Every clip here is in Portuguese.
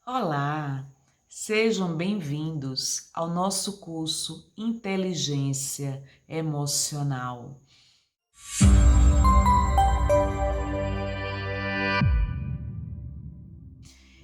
Olá, sejam bem-vindos ao nosso curso Inteligência Emocional.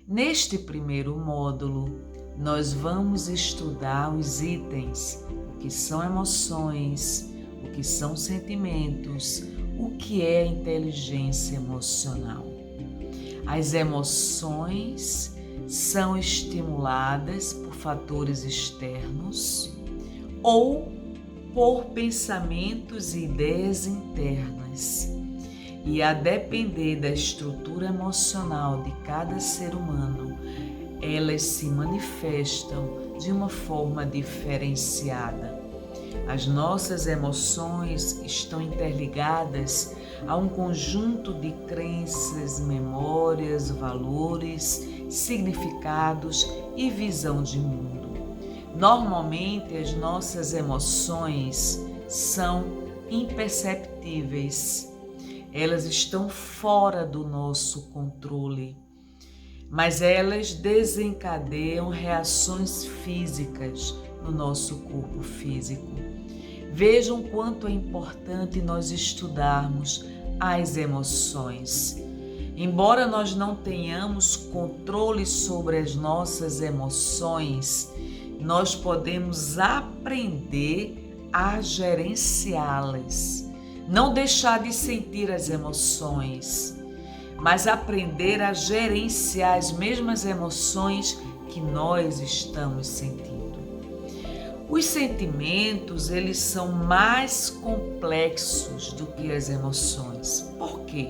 Neste primeiro módulo, nós vamos estudar os itens, o que são emoções, o que são sentimentos, o que é inteligência emocional. As emoções são estimuladas por fatores externos ou por pensamentos e ideias internas. E a depender da estrutura emocional de cada ser humano, elas se manifestam de uma forma diferenciada. As nossas emoções estão interligadas a um conjunto de crenças, memórias, valores, significados e visão de mundo. Normalmente, as nossas emoções são imperceptíveis. Elas estão fora do nosso controle, mas elas desencadeiam reações físicas no nosso corpo físico. Vejam quanto é importante nós estudarmos as emoções. Embora nós não tenhamos controle sobre as nossas emoções, nós podemos aprender a gerenciá-las. Não deixar de sentir as emoções, mas aprender a gerenciar as mesmas emoções que nós estamos sentindo. Os sentimentos, eles são mais complexos do que as emoções. Por quê?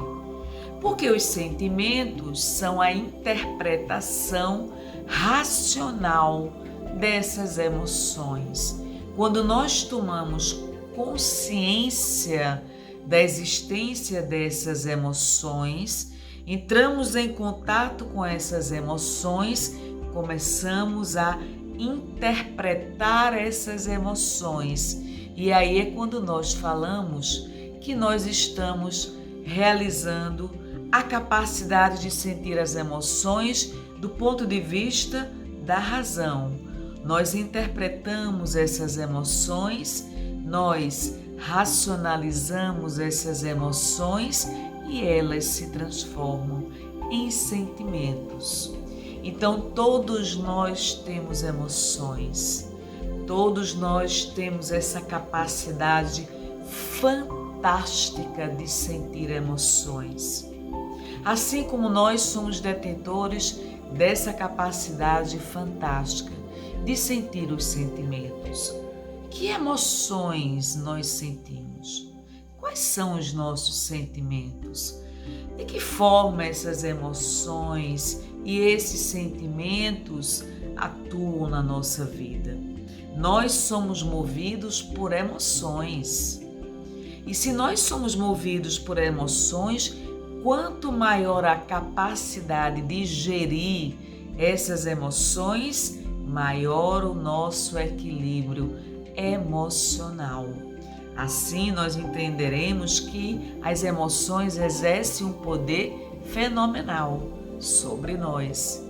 Porque os sentimentos são a interpretação racional dessas emoções. Quando nós tomamos consciência da existência dessas emoções, entramos em contato com essas emoções, começamos a interpretar essas emoções. E aí é quando nós falamos que nós estamos realizando a capacidade de sentir as emoções do ponto de vista da razão. Nós interpretamos essas emoções, nós racionalizamos essas emoções e elas se transformam em sentimentos. Então, todos nós temos emoções, todos nós temos essa capacidade fantástica de sentir emoções. Assim como nós somos detentores dessa capacidade fantástica de sentir os sentimentos. Que emoções nós sentimos? Quais são os nossos sentimentos? De que forma essas emoções e esses sentimentos atuam na nossa vida? Nós somos movidos por emoções. E se nós somos movidos por emoções, quanto maior a capacidade de gerir essas emoções, maior o nosso equilíbrio emocional. Assim, nós entenderemos que as emoções exercem um poder fenomenal sobre nós.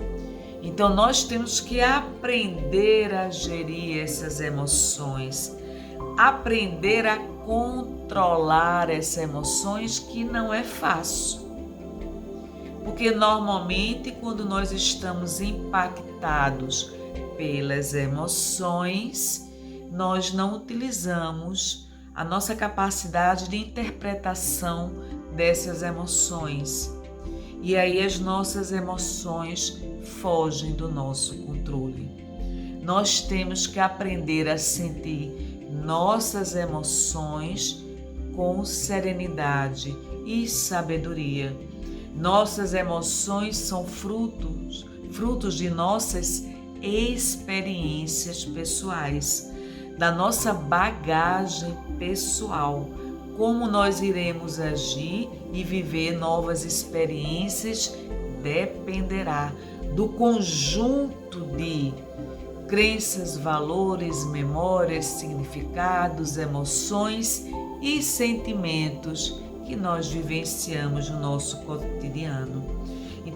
Então, nós temos que aprender a gerir essas emoções, aprender a controlar essas emoções, que não é fácil. Porque normalmente, quando nós estamos impactados pelas emoções, nós não utilizamos a nossa capacidade de interpretação dessas emoções. E aí as nossas emoções fogem do nosso controle. Nós temos que aprender a sentir nossas emoções com serenidade e sabedoria. Nossas emoções são frutos de nossas experiências pessoais, da nossa bagagem pessoal, como nós iremos agir e viver novas experiências dependerá do conjunto de crenças, valores, memórias, significados, emoções e sentimentos que nós vivenciamos no nosso cotidiano.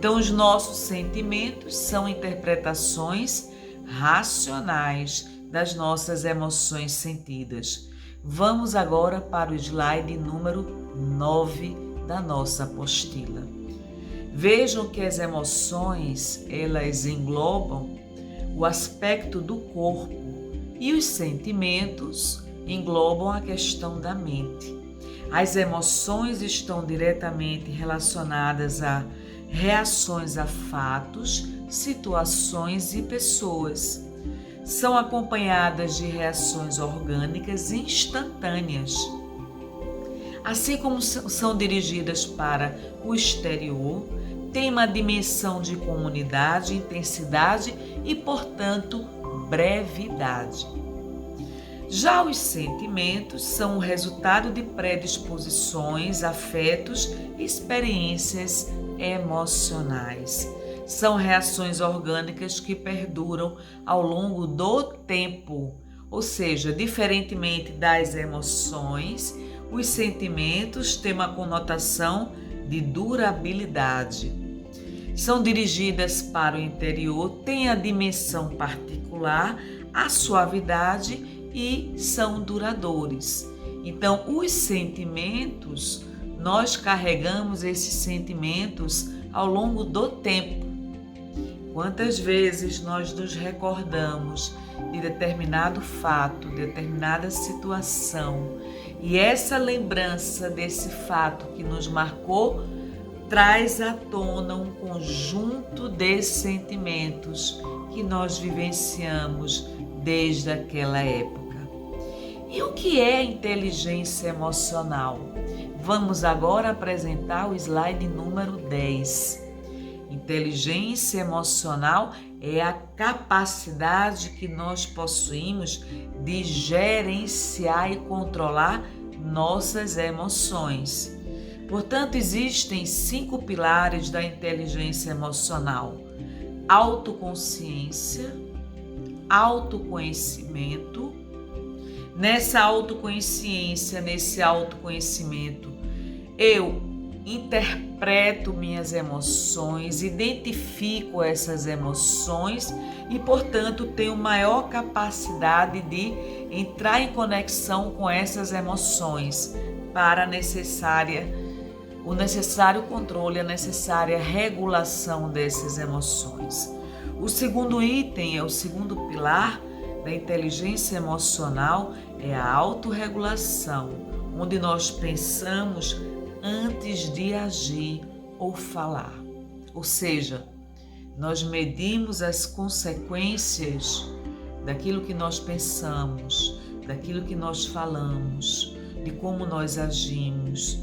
Então, os nossos sentimentos são interpretações racionais das nossas emoções sentidas. Vamos agora para o slide número 9 da nossa apostila. Vejam que as emoções, elas englobam o aspecto do corpo e os sentimentos englobam a questão da mente. As emoções estão diretamente relacionadas a reações a fatos, situações e pessoas. São acompanhadas de reações orgânicas instantâneas, assim como são dirigidas para o exterior, têm uma dimensão de comunidade, intensidade e, portanto, brevidade. Já os sentimentos são o resultado de predisposições, afetos e experiências emocionais. São reações orgânicas que perduram ao longo do tempo, ou seja, diferentemente das emoções, os sentimentos têm uma conotação de durabilidade. São dirigidas para o interior, têm a dimensão particular, a suavidade e são duradouros. Então, os sentimentos, nós carregamos esses sentimentos ao longo do tempo. Quantas vezes nós nos recordamos de determinado fato, determinada situação, e essa lembrança desse fato que nos marcou traz à tona um conjunto de sentimentos que nós vivenciamos desde aquela época. E o que é inteligência emocional? Vamos agora apresentar o slide número 10. Inteligência emocional é a capacidade que nós possuímos de gerenciar e controlar nossas emoções. Portanto, existem 5 pilares da inteligência emocional: autoconsciência, autoconhecimento. Nessa autoconsciência, nesse autoconhecimento, eu interpreto minhas emoções, identifico essas emoções e, portanto, tenho maior capacidade de entrar em conexão com essas emoções para o necessário controle, a necessária regulação dessas emoções. O segundo item, o segundo pilar da inteligência emocional é a autorregulação, onde nós pensamos antes de agir ou falar. Ou seja, nós medimos as consequências daquilo que nós pensamos, daquilo que nós falamos, de como nós agimos,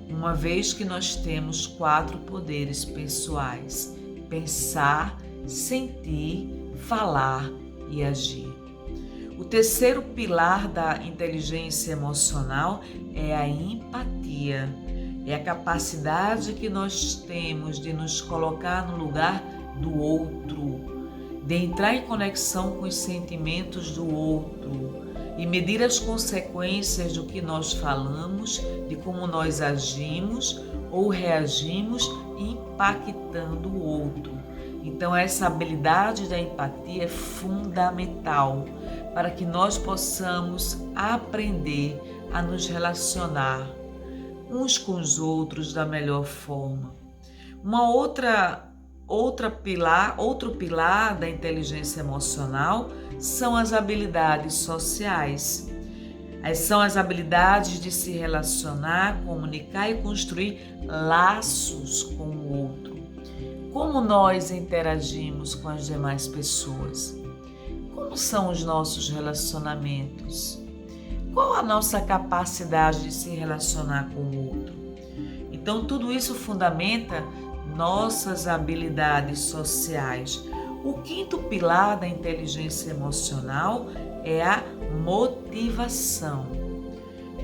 uma vez que nós temos 4 poderes pessoais: pensar, sentir, falar e agir. O terceiro pilar da inteligência emocional é a empatia. É a capacidade que nós temos de nos colocar no lugar do outro, de entrar em conexão com os sentimentos do outro e medir as consequências do que nós falamos, de como nós agimos ou reagimos, impactando o outro. Então, essa habilidade da empatia é fundamental para que nós possamos aprender a nos relacionar uns com os outros da melhor forma. Outro pilar da inteligência emocional são as habilidades sociais. São as habilidades de se relacionar, comunicar e construir laços com o outro. Como nós interagimos com as demais pessoas? Como são os nossos relacionamentos? Qual a nossa capacidade de se relacionar com o outro? Então, tudo isso fundamenta nossas habilidades sociais. O quinto pilar da inteligência emocional é a motivação,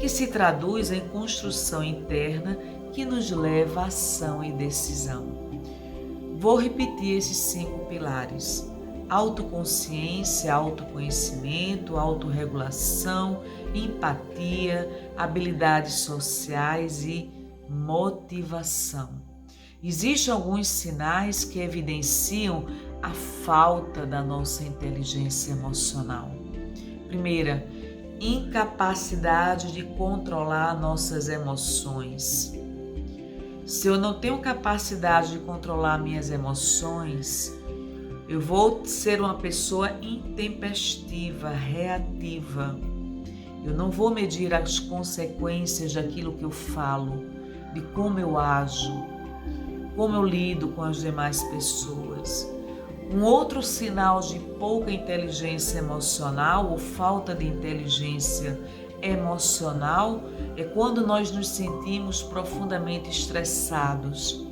que se traduz em construção interna que nos leva à ação e decisão. Vou repetir esses 5 pilares: autoconsciência, autoconhecimento, autorregulação, empatia, habilidades sociais e motivação. Existem alguns sinais que evidenciam a falta da nossa inteligência emocional. Primeira, incapacidade de controlar nossas emoções. Se eu não tenho capacidade de controlar minhas emoções, eu vou ser uma pessoa intempestiva, reativa. Eu não vou medir as consequências daquilo que eu falo, de como eu ajo, como eu lido com as demais pessoas. Um outro sinal de pouca inteligência emocional ou falta de inteligência emocional é quando nós nos sentimos profundamente estressados.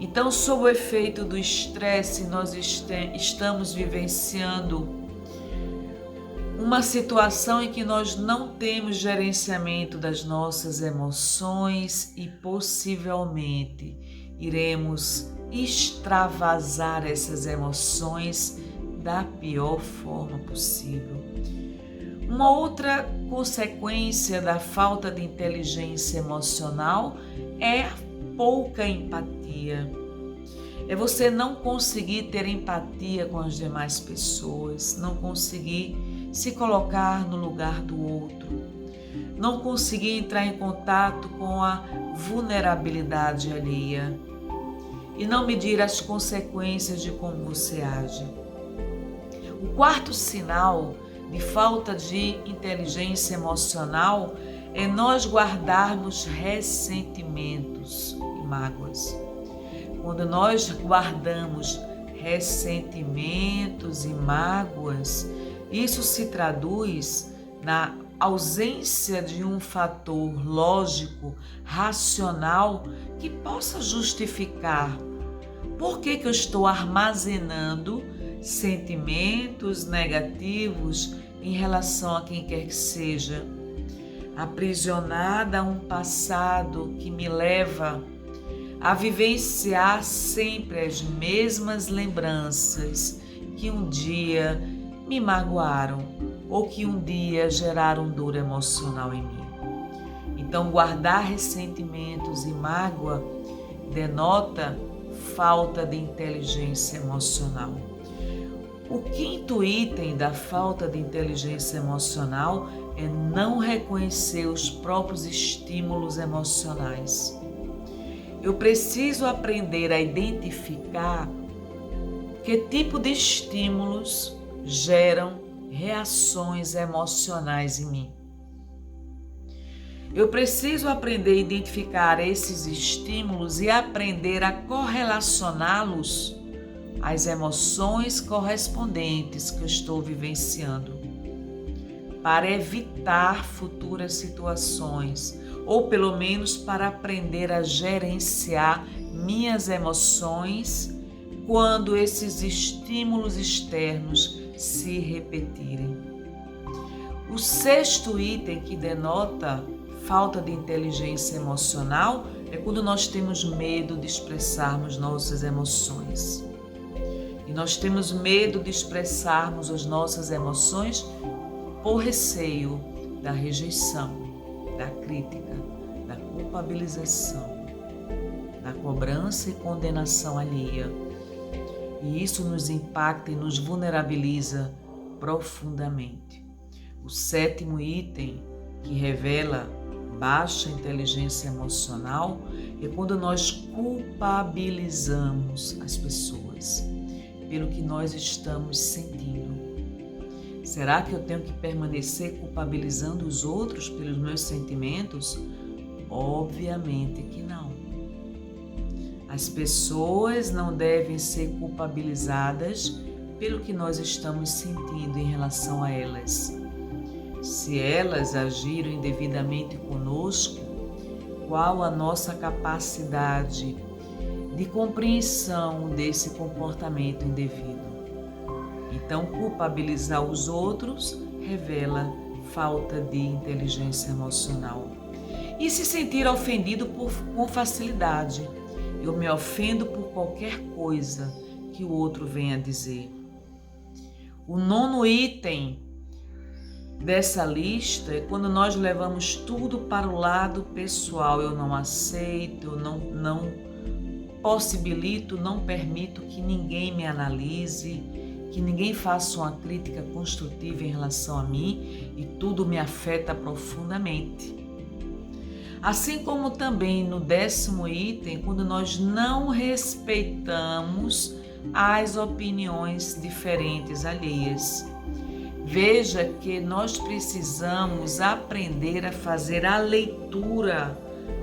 Então, sob o efeito do estresse, nós estamos vivenciando uma situação em que nós não temos gerenciamento das nossas emoções e possivelmente iremos extravasar essas emoções da pior forma possível. Uma outra consequência da falta de inteligência emocional é a pouca empatia. É você não conseguir ter empatia com as demais pessoas, não conseguir se colocar no lugar do outro, não conseguir entrar em contato com a vulnerabilidade alheia e não medir as consequências de como você age. O quarto sinal de falta de inteligência emocional é nós guardarmos ressentimentos e mágoas. Quando nós guardamos ressentimentos e mágoas, isso se traduz na ausência de um fator lógico, racional, que possa justificar por que eu estou armazenando sentimentos negativos em relação a quem quer que seja, aprisionada a um passado que me leva a vivenciar sempre as mesmas lembranças que um dia me magoaram ou que um dia geraram dor emocional em mim. Então, guardar ressentimentos e mágoa denota falta de inteligência emocional. O quinto item da falta de inteligência emocional é não reconhecer os próprios estímulos emocionais. Eu preciso aprender a identificar que tipo de estímulos geram reações emocionais em mim. Eu preciso aprender a identificar esses estímulos e aprender a correlacioná-los às emoções correspondentes que eu estou vivenciando, para evitar futuras situações, ou pelo menos para aprender a gerenciar minhas emoções quando esses estímulos externos se repetirem. O sexto item que denota falta de inteligência emocional é quando nós temos medo de expressarmos nossas emoções. E nós temos medo de expressarmos as nossas emoções por receio da rejeição, da crítica, da culpabilização, da cobrança e condenação alheia. E isso nos impacta e nos vulnerabiliza profundamente. O sétimo item que revela baixa inteligência emocional é quando nós culpabilizamos as pessoas pelo que nós estamos sentindo. Será que eu tenho que permanecer culpabilizando os outros pelos meus sentimentos? Obviamente que não. As pessoas não devem ser culpabilizadas pelo que nós estamos sentindo em relação a elas. Se elas agiram indevidamente conosco, qual a nossa capacidade de compreensão desse comportamento indevido? Então, culpabilizar os outros revela falta de inteligência emocional. E se sentir ofendido com facilidade. Eu me ofendo por qualquer coisa que o outro venha dizer. O nono item dessa lista é quando nós levamos tudo para o lado pessoal. Eu não aceito, eu não impossibilito, não permito que ninguém me analise, que ninguém faça uma crítica construtiva em relação a mim e tudo me afeta profundamente. Assim como também no 10º item, quando nós não respeitamos as opiniões diferentes alheias. Veja que nós precisamos aprender a fazer a leitura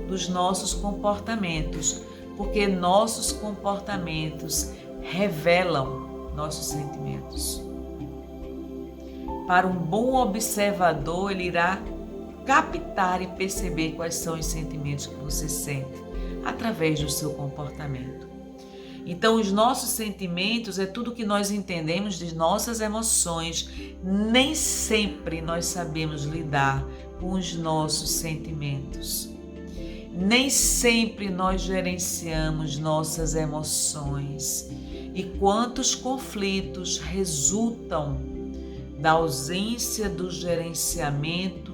dos nossos comportamentos, porque nossos comportamentos revelam nossos sentimentos. Para um bom observador, ele irá captar e perceber quais são os sentimentos que você sente através do seu comportamento. Então, os nossos sentimentos é tudo que nós entendemos de nossas emoções. Nem sempre nós sabemos lidar com os nossos sentimentos. Nem sempre nós gerenciamos nossas emoções. E quantos conflitos resultam da ausência do gerenciamento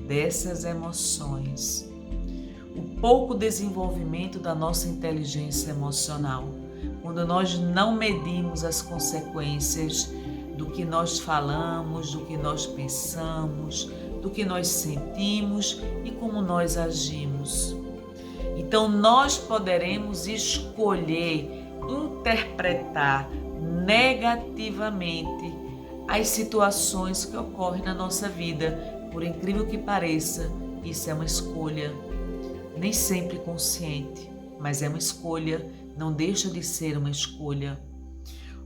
dessas emoções. O pouco desenvolvimento da nossa inteligência emocional, quando nós não medimos as consequências do que nós falamos, do que nós pensamos, do que nós sentimos e como nós agimos. Então, nós poderemos escolher interpretar negativamente as situações que ocorrem na nossa vida. Por incrível que pareça, isso é uma escolha, nem sempre consciente, mas é uma escolha, não deixa de ser uma escolha.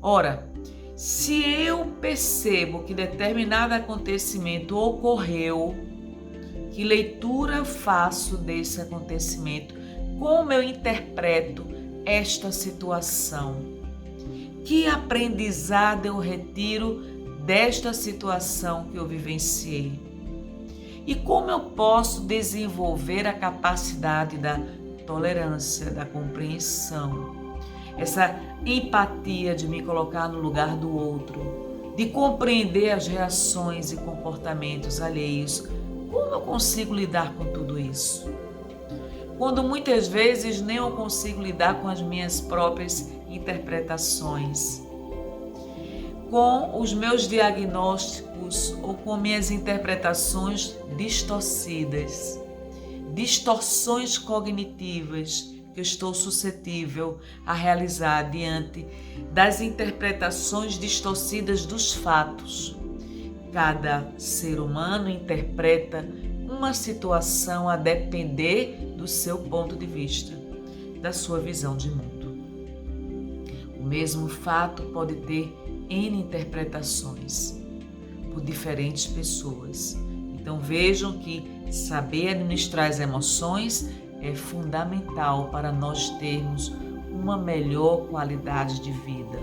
Ora, se eu percebo que determinado acontecimento ocorreu, que leitura faço desse acontecimento? Como eu interpreto esta situação? Que aprendizado eu retiro desta situação que eu vivenciei? E como eu posso desenvolver a capacidade da tolerância, da compreensão, essa empatia de me colocar no lugar do outro, de compreender as reações e comportamentos alheios? Como eu consigo lidar com tudo isso? Quando muitas vezes nem eu consigo lidar com as minhas próprias interpretações, com os meus diagnósticos ou com minhas interpretações distorcidas, distorções cognitivas que eu estou suscetível a realizar diante das interpretações distorcidas dos fatos. Cada ser humano interpreta uma situação a depender do seu ponto de vista, da sua visão de mundo. O mesmo fato pode ter N interpretações por diferentes pessoas. Então vejam que saber administrar as emoções é fundamental para nós termos uma melhor qualidade de vida,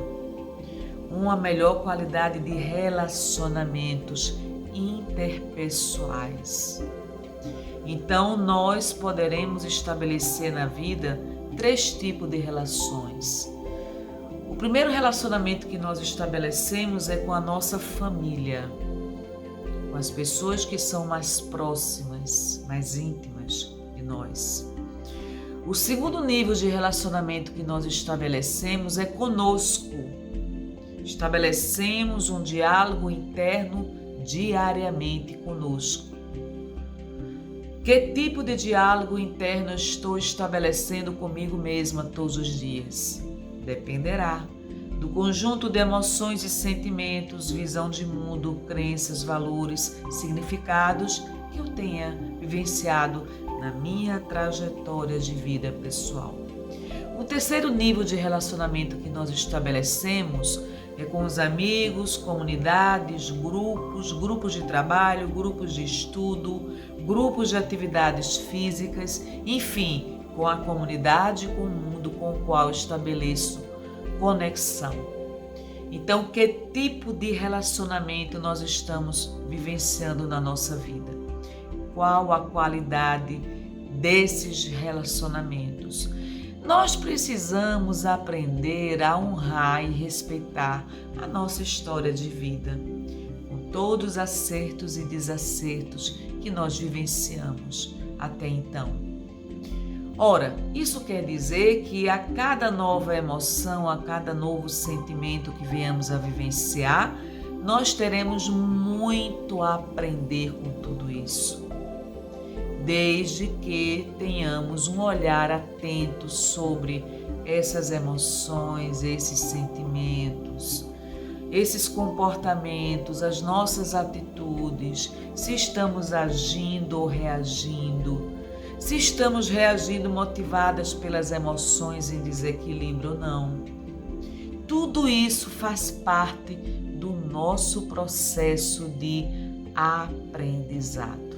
uma melhor qualidade de relacionamentos interpessoais. Então nós poderemos estabelecer na vida 3 tipos de relações. O primeiro relacionamento que nós estabelecemos é com a nossa família, com as pessoas que são mais próximas, mais íntimas de nós. O segundo nível de relacionamento que nós estabelecemos é conosco. Estabelecemos um diálogo interno diariamente conosco. Que tipo de diálogo interno estou estabelecendo comigo mesma todos os dias? Dependerá do conjunto de emoções e sentimentos, visão de mundo, crenças, valores, significados que eu tenha vivenciado na minha trajetória de vida pessoal. O terceiro nível de relacionamento que nós estabelecemos é com os amigos, comunidades, grupos de trabalho, grupos de estudo, grupos de atividades físicas, enfim, com a comunidade, com o mundo com o qual estabeleço conexão. Então, que tipo de relacionamento nós estamos vivenciando na nossa vida? Qual a qualidade desses relacionamentos? Nós precisamos aprender a honrar e respeitar a nossa história de vida, com todos os acertos e desacertos que nós vivenciamos até então. Ora, isso quer dizer que a cada nova emoção, a cada novo sentimento que venhamos a vivenciar, nós teremos muito a aprender com tudo isso. Desde que tenhamos um olhar atento sobre essas emoções, esses sentimentos, esses comportamentos, as nossas atitudes, se estamos agindo ou reagindo, se estamos reagindo motivadas pelas emoções em desequilíbrio ou não. Tudo isso faz parte do nosso processo de aprendizado.